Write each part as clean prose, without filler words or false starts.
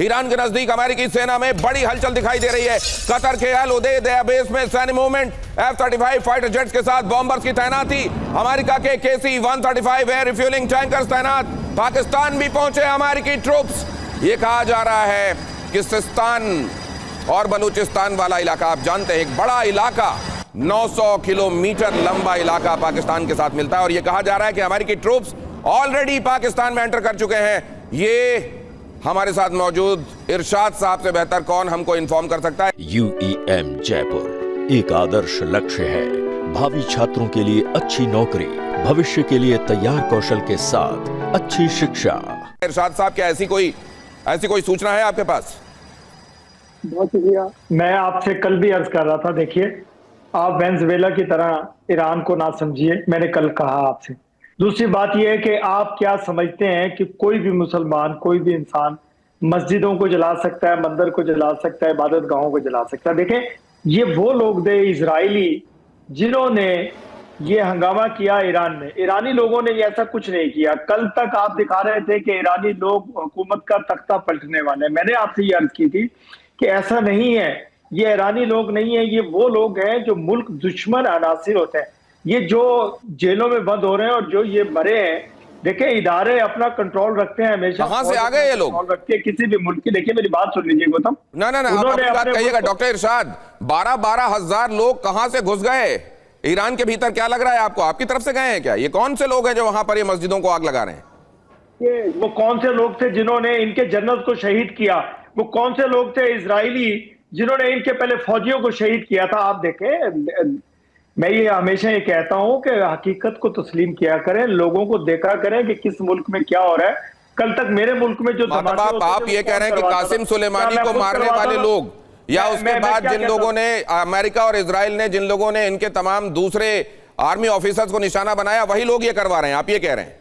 Iran के नजदीक अमेरिकी सेना में बड़ी हलचल दिखाई दे रही है। कतर के अल उदैद एयरबेस में सैन्य मूवमेंट, F-35 फाइटर जेट्स के साथ बॉम्बर्स की तैनाती, अमेरिका के KC-135 एयर रिफ्यूलिंग टैंकर्स तैनात, पाकिस्तान भी पहुंचे अमेरिकी ट्रूप्स। ये कहा जा रहा है कि सिस्तान और बलूचिस्तान वाला इलाका, आप जानते हैं एक बड़ा इलाका, 900 किलोमीटर लंबा इलाका पाकिस्तान के साथ मिलता है, और यह कहा जा रहा है कि अमेरिकी ट्रूप्स ऑलरेडी पाकिस्तान में एंटर कर चुके हैं। ये हमारे साथ मौजूद इरशाद साहब से बेहतर कौन हमको इन्फॉर्म कर सकता है। UEM जयपुर एक आदर्श लक्ष्य है, भावी छात्रों के लिए अच्छी नौकरी, भविष्य के लिए तैयार कौशल के साथ अच्छी शिक्षा। इरशाद साहब, क्या ऐसी कोई सूचना है आपके पास? बहुत शुक्रिया। मैं आपसे कल भी अर्ज कर रहा था, देखिए आप वेनेजुएला की तरह ईरान को ना समझिए, मैंने कल कहा आपसे। दूसरी बात यह है कि आप क्या समझते हैं कि कोई भी मुसलमान, कोई भी इंसान मस्जिदों को जला सकता है, मंदिर को जला सकता है, इबादत गाहों को जला सकता है? देखें, ये वो लोग थे इजरायली जिन्होंने ये हंगामा किया ईरान में। ईरानी लोगों ने ये ऐसा कुछ नहीं किया। कल तक आप दिखा रहे थे कि ईरानी लोग हुकूमत का तख्ता पलटने वाले हैं। मैंने आपसे ये अर्ज की थी कि ऐसा नहीं है, ये ईरानी लोग नहीं है, ये वो लोग हैं जो मुल्क दुश्मन अनासिर होते हैं। ये जो जेलों में बंद हो रहे हैं और जो ये मरे हैं, देखिए इदारे अपना कंट्रोल रखते हैं हमेशा। कहां से आ गए ये लोग? रखते हैं किसी भी मुल्क की। देखिए मेरी बात सुन लीजिए गौतम। ना बात कहिएगा डॉक्टर इरशाद। 12 हजार लोग कहां से घुस गए ईरान के भीतर? क्या लग रहा है आपको, आपकी तरफ से गए हैं क्या? ये कौन से लोग हैं जो वहां पर ये मस्जिदों को आग लगा रहे हैं? ये वो कौन से लोग थे जिन्होंने इनके जनरल को शहीद किया? वो कौन से लोग थे इजरायली जिन्होंने इनके पहले फौजियों को शहीद किया था? आप देखें, मैं ये हमेशा ये कहता हूं कि हकीकत को तस्लीम किया करें, लोगों को देखा करें कि किस मुल्क में क्या हो रहा है। कल तक मेरे मुल्क में जो आप ये कह रहे हैं कि कासिम सुलेमानी को मारने वाले लोग, या उसके बाद जिन लोगों ने, अमेरिका और इजराइल ने जिन लोगों ने इनके तमाम दूसरे आर्मी ऑफिसर्स को निशाना बनाया, वही लोग ये करवा रहे हैं, आप ये कह रहे हैं?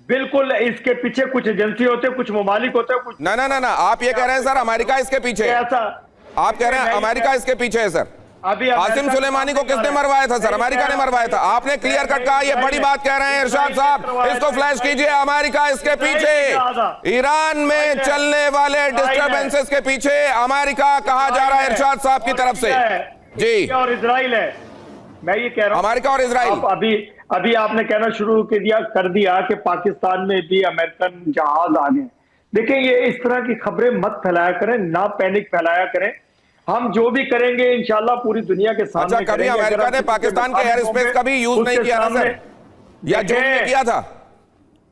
बिल्कुल, इसके पीछे कुछ एजेंसी होते हैं, कुछ ममालिक होते हैं, कुछ ना आप ये कह रहे हैं सर अमेरिका इसके पीछे है? आप कह रहे हैं अमेरिका इसके पीछे है सर? कासिम सुलेमानी को किसने मरवाया था सर? अमेरिका ने मरवाया था। आपने क्लियर कट कहा, ये बड़ी बात कह रहे हैं इरशाद साहब, इसको फ्लैश कीजिए। अमेरिका इसके पीछे, ईरान में चलने वाले डिस्टर्बेंसेस के पीछे अमेरिका कहा जा रहा है इरशाद साहब की तरफ से। जी, और इजराइल है। मैं ये कह रहा हूं अमेरिका और इजराइल। अभी आपने कहना शुरू कर दिया कि पाकिस्तान में भी अमेरिकन जहाज आ गए। देखिए, ये इस तरह की खबरें मत फैलाया करें, ना पैनिक फैलाया करें। हम जो भी करेंगे इंशाल्लाह पूरी दुनिया के सामने। अच्छा, कभी अमेरिका ने पाकिस्तान के एयर स्पेस का भी यूज नहीं किया था सर, या जो किया था?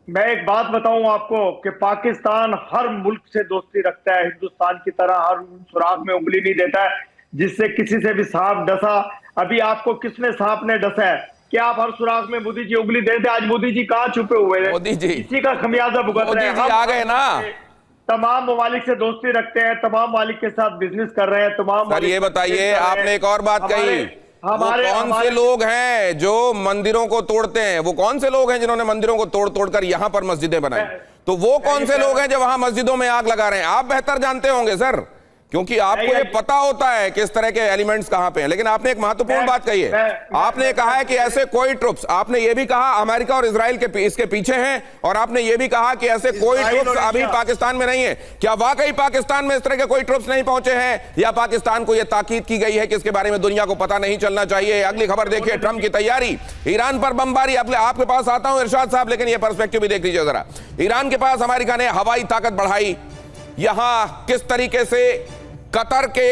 मैं एक बात बताऊं आपको कि पाकिस्तान हर मुल्क से दोस्ती रखता है, हिंदुस्तान की तरह हर सुराख में उंगली नहीं देता है जिससे किसी से भी सांप डसा। अभी आपको किसने सांप ने डसा है? क्या आप हर सुराख में मोदी जी उंगली देते? आज मोदी जी कहाँ छुपे हुए हैं? मोदी जी इसी का खमियाजा भुगत रहे हैं। आ गए ना। तमाम ममालिक से दोस्ती रखते हैं, तमाम मालिक के साथ बिजनेस कर रहे हैं, तमाम। सर ये बताइए, आपने एक और बात कही, वो कौन से लोग हैं जो मंदिरों को तोड़ते हैं? वो कौन से लोग हैं जिन्होंने मंदिरों को तोड़ कर यहां पर मस्जिदें बनाई? तो वो कौन से लोग हैं जो वहां मस्जिदों में आग लगा रहे हैं? आप बेहतर जानते होंगे सर, क्योंकि आपको ये पता होता है कि इस तरह के एलिमेंट्स कहां पे हैं। लेकिन आपने एक महत्वपूर्ण बात कही है, आपने कहा है कि ऐसे कोई ट्रुप्स, आपने ये भी कहा अमेरिका और इजराइल के इसके पीछे हैं, और आपने ये भी कहा कि ऐसे कोई ट्रुप्स अभी पाकिस्तान में नहीं है। क्या वाकई पाकिस्तान में इस तरह के कोई ट्रुप्स नहीं पहुंचे हैं, या पाकिस्तान को यह ताकीद की गई है कि इसके बारे में दुनिया को पता नहीं चलना चाहिए? अगली खबर देखिए, ट्रंप की तैयारी, ईरान पर बमबारी। आपके पास आता हूं इरशाद साहब, लेकिन यह पर्सपेक्टिव भी देख लीजिए जरा। ईरान के पास अमेरिका ने हवाई ताकत बढ़ाई, यहां किस तरीके से कतर के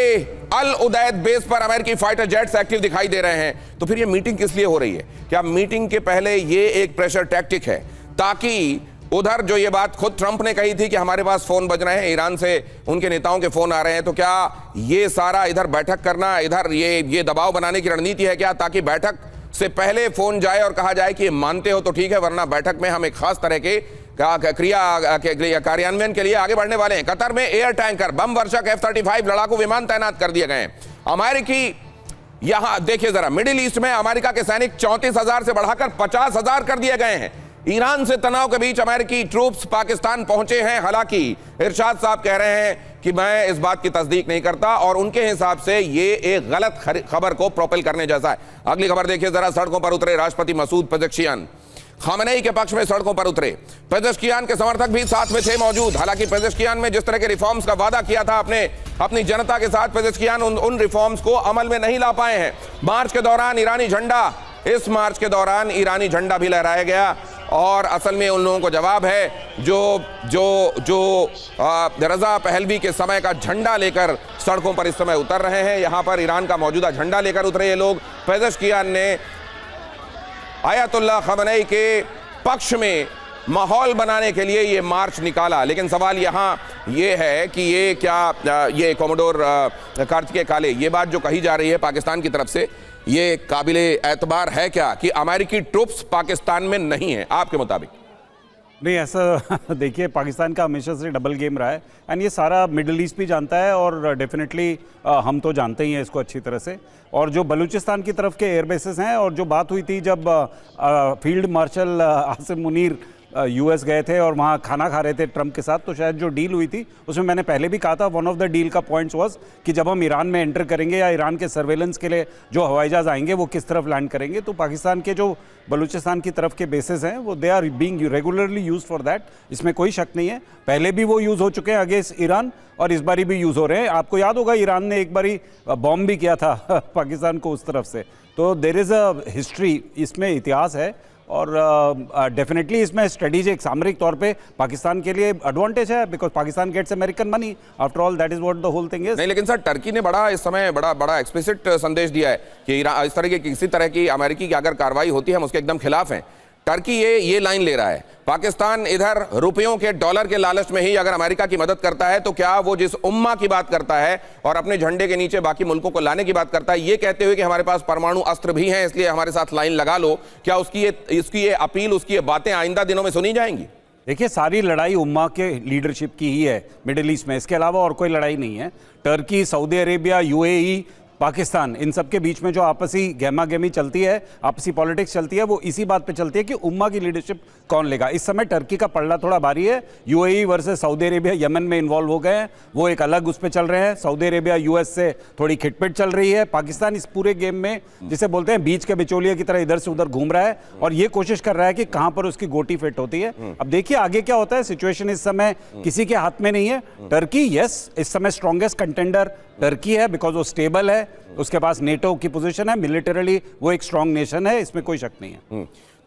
अल उदैद बेस पर अमेरिकी फाइटर जेट्स एक्टिव दिखाई दे रहे हैं। तो फिर ये मीटिंग किस लिए हो रही है? क्या मीटिंग के पहले ये एक प्रेशर टैक्टिक है, ताकि उधर जो ये बात खुद ट्रंप ने कही थी कि हमारे पास फोन बज रहे हैं, ईरान से उनके नेताओं के फोन आ रहे हैं, तो क्या ये सारा इधर बैठक करना, इधर ये दबाव बनाने की रणनीति है क्या, ताकि बैठक से पहले फोन जाए और कहा जाए कि मानते हो तो ठीक है, वरना बैठक में हम एक खास तरह के कार्यान्वयन के लिए आगे बढ़ने वाले हैं? कतर में एयर टैंकर, बम वर्षक F-35 लड़ाकू विमान तैनात कर दिए गए हैं। अमेरिकी, यहां देखिए जरा, मिडिल ईस्ट में अमेरिका के सैनिक 34,000 से बढ़ाकर 50,000 कर दिए गए हैं। ईरान से तनाव के बीच अमेरिकी ट्रूप्स पाकिस्तान पहुंचे हैं। हालांकि इरशाद साहब कह रहे हैं कि मैं इस बात की तस्दीक नहीं करता, और उनके हिसाब से ये एक गलत खबर को प्रोपेल करने जैसा है। अगली खबर देखिए जरा, सड़कों पर उतरे राष्ट्रपति मसूद पेज़ेश्कियान। खामेनेई के पक्ष में सड़कों पर उतरे। पेजेश्कियान के समर्थक भी साथ में थे मौजूद। हालांकि पेजेश्कियान में जिस तरह के रिफॉर्म्स का वादा किया था आपने अपनी जनता के साथ, पेजेश्कियान उन रिफॉर्म्स को अमल में नहीं ला पाए हैं। मार्च के दौरान ईरानी झंडा, इस मार्च के दौरान ईरानी झंडा भी लहराया गया और असल में उन लोगों को जवाब है जो रजा पहलवी के समय का झंडा लेकर सड़कों पर इस समय उतर रहे हैं। यहां पर ईरान का मौजूदा झंडा लेकर उतरे ये लोग। पेजेश्कियान ने आयतुल्लाह खामेनेई के पक्ष में माहौल बनाने के लिए ये मार्च निकाला। लेकिन सवाल यहाँ ये है कि ये क्या ये कोमोडोर कार्तिकेय काले, ये बात जो कही जा रही है पाकिस्तान की तरफ से, ये काबिले एतबार है क्या कि अमेरिकी ट्रूप्स पाकिस्तान में नहीं है आपके मुताबिक? नहीं, ऐसा देखिए, पाकिस्तान का हमेशा से डबल गेम रहा है एंड ये सारा मिडिल ईस्ट भी जानता है और डेफिनेटली हम तो जानते ही हैं इसको अच्छी तरह से। और जो बलूचिस्तान की तरफ के एयरबेसेस हैं, और जो बात हुई थी जब field marshal Asim Munir US गए थे और वहाँ खाना खा रहे थे ट्रंप के साथ, तो शायद जो डील हुई थी उसमें मैंने पहले भी कहा था, वन ऑफ द डील का पॉइंट्स वाज कि जब हम ईरान में एंटर करेंगे या ईरान के सर्वेलेंस के लिए जो हवाई जहाज आएंगे वो किस तरफ लैंड करेंगे। तो पाकिस्तान के जो बलूचिस्तान की तरफ के बेसेस हैं वो they are being regularly use for that, इसमें कोई शक नहीं है। पहले भी वो यूज़ हो चुके हैं अगेंस्ट ईरान और इस बारी भी यूज़ हो रहे हैं। आपको याद होगा ईरान ने एक बारी बॉम्ब भी किया था पाकिस्तान को उस तरफ से। तो देयर इज़ अ हिस्ट्री, इसमें इतिहास है और डेफिनेटली इसमें स्ट्रेटेजिक सामरिक तौर पे पाकिस्तान के लिए एडवांटेज है, because Pakistan gets American money, after all that is what the whole thing is. नहीं, लेकिन सर टर्की ने बड़ा इस समय बड़ा एक्सप्लिसिट संदेश दिया है कि इस तरह की किसी तरह की अमेरिकी की अगर कार्रवाई होती है हम उसके एकदम खिलाफ हैं। टर्की ये लाइन ले रहा है, पाकिस्तान इधर रुपयों के डॉलर के लालच में ही अगर अमेरिका की मदद करता है तो क्या वो जिस उम्मा की बात करता है और अपने झंडे के नीचे बाकी मुल्कों को लाने की बात करता है, ये कहते हुए कि हमारे पास परमाणु अस्त्र भी हैं इसलिए हमारे साथ लाइन लगा लो, क्या उसकी ये अपील, उसकी ये बातें आइंदा दिनों में सुनी जाएंगी? देखिए, सारी लड़ाई उम्मा के लीडरशिप की ही है मिडिल ईस्ट में, इसके अलावा और कोई लड़ाई नहीं है। Turkey, Saudi Arabia, UAE, Pakistan, इन सब के बीच में जो आपसी गहमा गहमी चलती है, आपसी पॉलिटिक्स चलती है, वो इसी बात पे चलती है कि उम्मा की लीडरशिप कौन लेगा। इस समय टर्की का पलड़ा थोड़ा भारी है। UAE versus Saudi Arabia Yemen में इन्वॉल्व हो गए हैं, वो एक अलग उस पर चल रहे हैं। सऊदी अरेबिया यूएस से थोड़ी खिटपिट चल रही है। पाकिस्तान इस पूरे गेम में जिसे बोलते हैं बीच के बिचौलिए की तरह इधर से उधर घूम रहा है और ये कोशिश कर रहा है कि कहां पर उसकी गोटी फिट होती है। अब देखिए आगे क्या होता है। सिचुएशन इस समय किसी के हाथ में नहीं है। टर्की यस, इस समय स्ट्रॉन्गेस्ट कंटेंडर टर्की है बिकॉज वो स्टेबल है, उसके पास नेटो की पोजीशन है, मिलिटरली वो एक स्ट्रांग नेशन है, इसमें कोई शक नहीं है।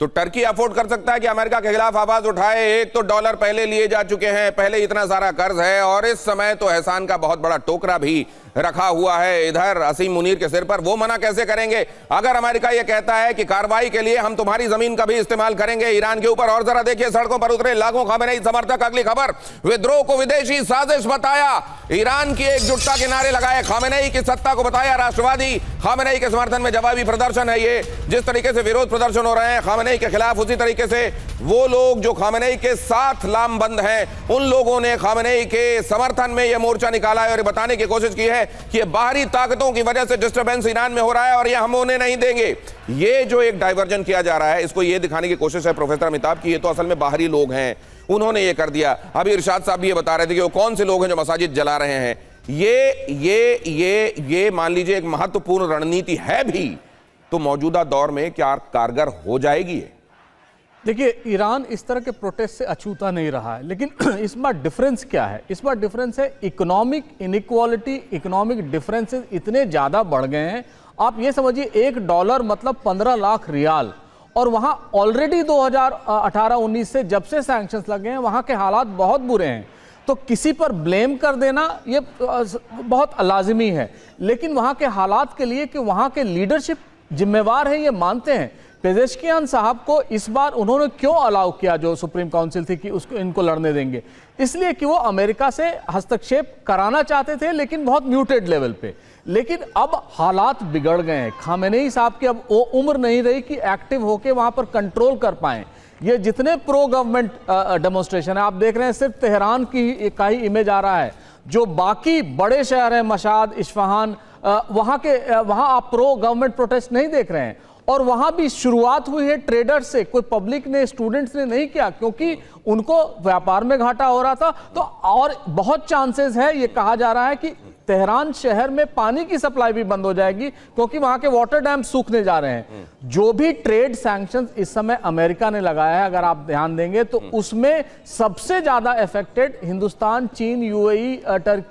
तो टर्की अफोर्ड कर सकता है कि अमेरिका के खिलाफ आवाज उठाए। एक तो डॉलर पहले लिए जा चुके हैं, पहले इतना सारा कर्ज है और इस समय तो एहसान का बहुत बड़ा टोकरा भी रखा हुआ है इधर असीम मुनीर के सिर पर। वो मना कैसे करेंगे अगर अमेरिका ये कहता है कि कार्रवाई के लिए हम तुम्हारी जमीन का भी इस्तेमाल करेंगे ईरान के ऊपर। और जरा देखिए, सड़कों पर उतरे लाखों खामेनेई समर्थक। अगली खबर, विद्रोह को विदेशी साजिश बताया, ईरान की एकजुटता के नारे लगाए, खामेनेई की सत्ता को बताया राष्ट्रवादी। खामेनेई के समर्थन में जवाबी प्रदर्शन है ये। जिस तरीके से विरोध प्रदर्शन हो रहे हैं खामेनेई के खिलाफ, उसी तरीके से वो लोग जो खामेनेई के साथ लामबंद हैं उन लोगों ने खामेनेई के समर्थन में यह मोर्चा निकाला है और बताने की कोशिश की है कि ये बाहरी ताकतों की वजह से डिस्टर्बेंस ईरान में हो रहा है और ये हम होने नहीं देंगे। ये जो एक डाइवर्जन किया जा रहा है, इसको ये दिखाने की कोशिश है प्रोफेसर अमिताभ की ये तो असल में बाहरी लोग हैं, उन्होंने ये कर दिया। अभी इरशाद साहब भी ये बता रहे थे कि वो कौन से लोग हैं जो मसाजिद जला रहे हैं। ये मान लीजिए एक महत्वपूर्ण रणनीति है भी, तो मौजूदा दौर में क्या कारगर हो जाएगी? देखिए, ईरान इस तरह के प्रोटेस्ट से अछूता नहीं रहा है, लेकिन इस बार डिफरेंस क्या है? इस बार डिफरेंस है इकोनॉमिक इनइक्वालिटी, इकोनॉमिक डिफरेंसेस इतने ज़्यादा बढ़ गए हैं। आप ये समझिए $1 मतलब 15 लाख रियाल, और वहाँ ऑलरेडी 2018-19 से जब से सैंक्शंस लगे हैं वहाँ के हालात बहुत बुरे हैं। तो किसी पर ब्लेम कर देना ये बहुत लाजिमी है, लेकिन वहाँ के हालात के लिए कि वहाँ के लीडरशिप जिम्मेवार है ये मानते हैं। पेजेश्कियान साहब को इस बार उन्होंने क्यों अलाउ किया, जो सुप्रीम काउंसिल थी कि उसको इनको लड़ने देंगे, इसलिए कि वो अमेरिका से हस्तक्षेप कराना चाहते थे लेकिन बहुत म्यूटेड लेवल पे। लेकिन अब हालात बिगड़ गए हैं। खामेनेई साहब की अब वो उम्र नहीं रही कि एक्टिव होकर वहां पर कंट्रोल कर पाएं। ये जितने प्रो गवर्नमेंट डेमोन्स्ट्रेशन है आप देख रहे हैं, सिर्फ तेहरान की का ही इमेज आ रहा है। जो बाकी बड़े शहर हैं, मशाद, इस्फहान, वहां आप प्रो गवर्नमेंट प्रोटेस्ट नहीं देख रहे हैं। और वहां भी शुरुआत हुई है ट्रेडर्स से, कोई पब्लिक ने, स्टूडेंट्स ने नहीं किया, क्योंकि उनको व्यापार में घाटा हो रहा था। तो और बहुत चांसेस है, ये कहा जा रहा है कि तेहरान शहर में पानी की सप्लाई भी बंद हो जाएगी, क्योंकि वहां के वाटर डैम सूखने जा रहे हैं। जो भी ट्रेड सैंक्शंस इस समय अमेरिका ने लगाया है, अगर आप ध्यान देंगे तो उसमें सबसे ज्यादा इफेक्टेड हिंदुस्तान, चीन, यूएई,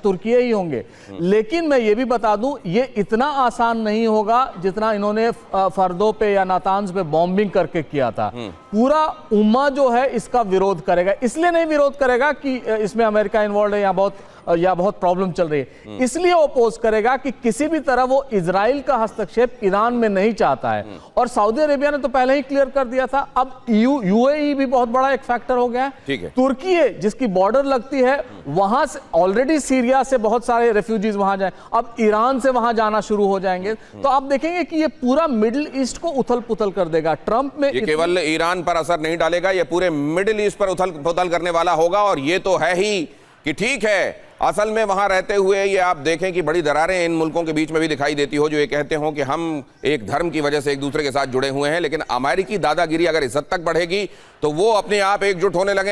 तुर्की ही होंगे। लेकिन मैं ये भी बता दूं, ये इतना आसान नहीं होगा जितना इन्होंने फर्दों पे या नातांज पे बॉम्बिंग करके किया था। पूरा उम्मा जो है इसका विरोध करेगा। इसलिए नहीं विरोध करेगा कि इसमें अमेरिका इन्वॉल्व है या बहुत प्रॉब्लम चल रही है, इसलिए अपोज करेगा कि किसी भी तरह वो इजराइल का हस्तक्षेप ईरान में नहीं चाहता है। और सऊदी अरेबिया ने तो पहले ही क्लियर कर दिया था। अब यूएई भी बहुत बड़ा एक फैक्टर हो गया है। तुर्की है जिसकी बॉर्डर लगती है, वहां से ऑलरेडी सीरिया से बहुत सारे रेफ्यूजीज वहां जाए, अब ईरान से वहां जाना शुरू हो जाएंगे। तो आप देखेंगे कि ये पूरा मिडिल ईस्ट को उथल पुथल कर देगा। ट्रंप में ये केवल ईरान पर असर नहीं डालेगा, ये पूरे मिडिल ईस्ट पर उथल पुथल करने वाला होगा। और ये तो है ही कि ठीक है, असल में वहां रहते हुए ये आप देखें कि बड़ी दरारें इन मुल्कों के बीच में भी दिखाई देती हो, जो ये कहते हो कि हम एक धर्म की वजह से एक दूसरे के साथ जुड़े हुए हैं। लेकिन अमेरिकी दादागिरी अगर इस हद तक बढ़ेगी तो वो अपने आप एकजुट होने लगेंगे।